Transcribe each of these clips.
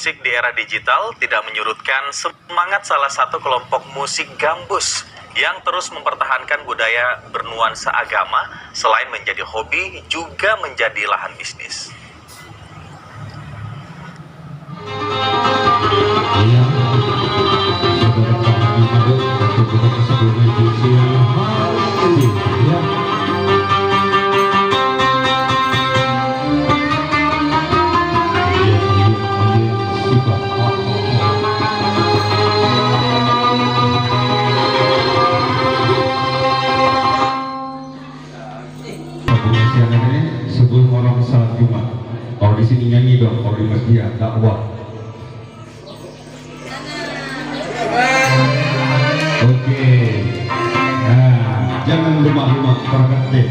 musik di era digital tidak menyurutkan semangat salah satu kelompok musik gambus yang terus mempertahankan budaya bernuansa agama. Selain menjadi hobi, juga menjadi lahan bisnis. Sebelum orang salat Jumat, kalau di sini nyanyi dong, kalau di masjid dakwah. Oke, nah jangan lemah-lemah perhati.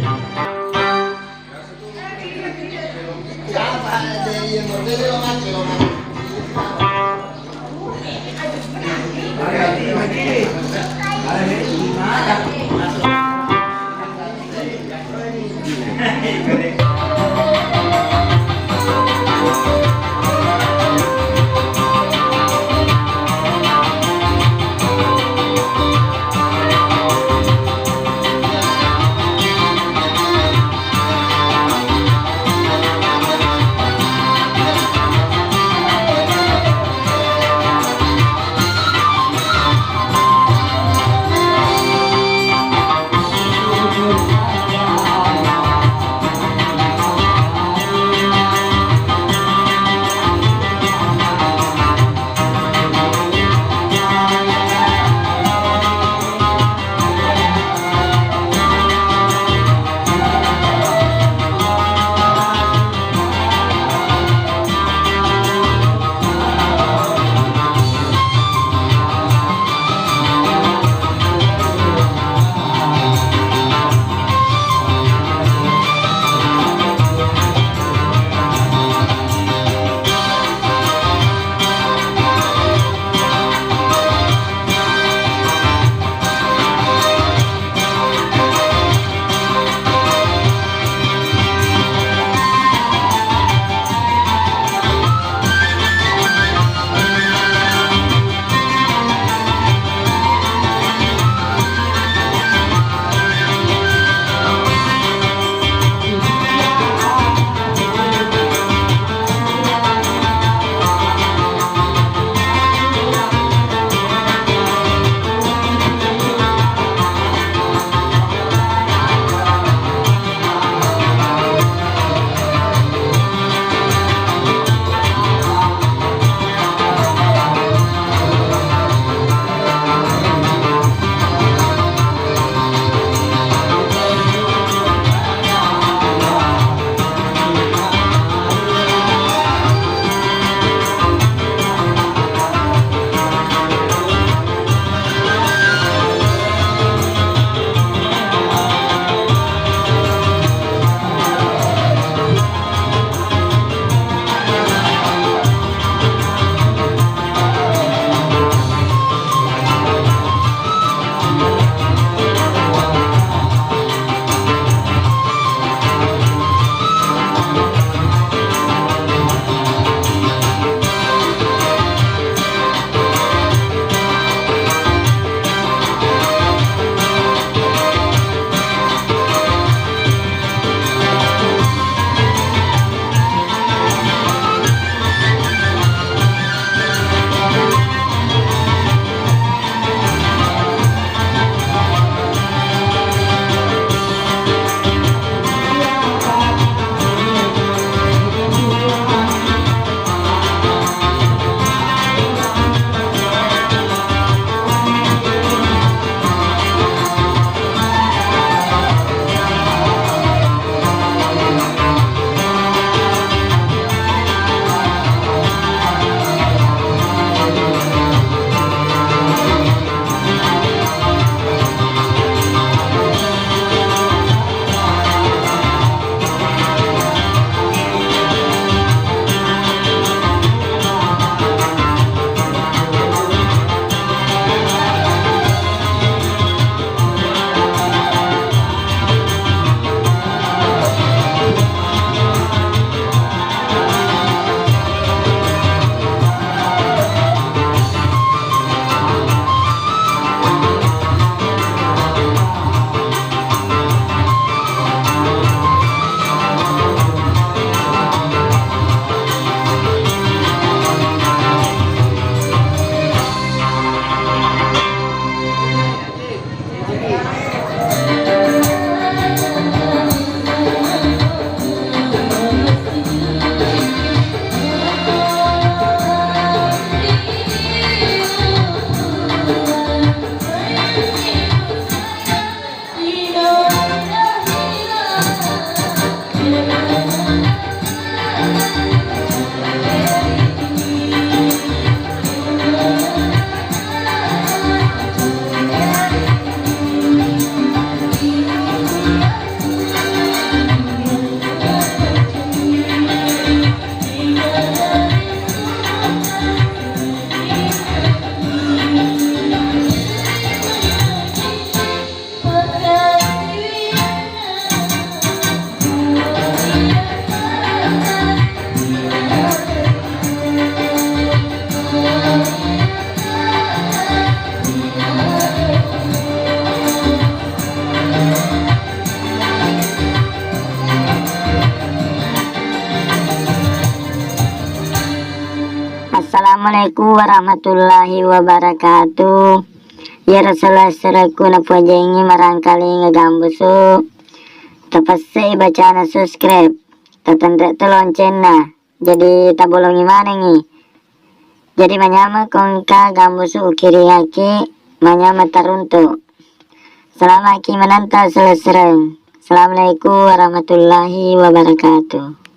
Assalamualaikum warahmatullahi wabarakatuh. Ya Rasulullah seraku napuajengi marangkali ngegambusu. Tapasai bacaan subscribe. Tatanda lonceng na. Jadi tabolongi mana nih? Jadi manyama kongka gambusu ukiri yaki manyama taruntu. Selama ki menanta selesai. Assalamualaikum warahmatullahi wabarakatuh.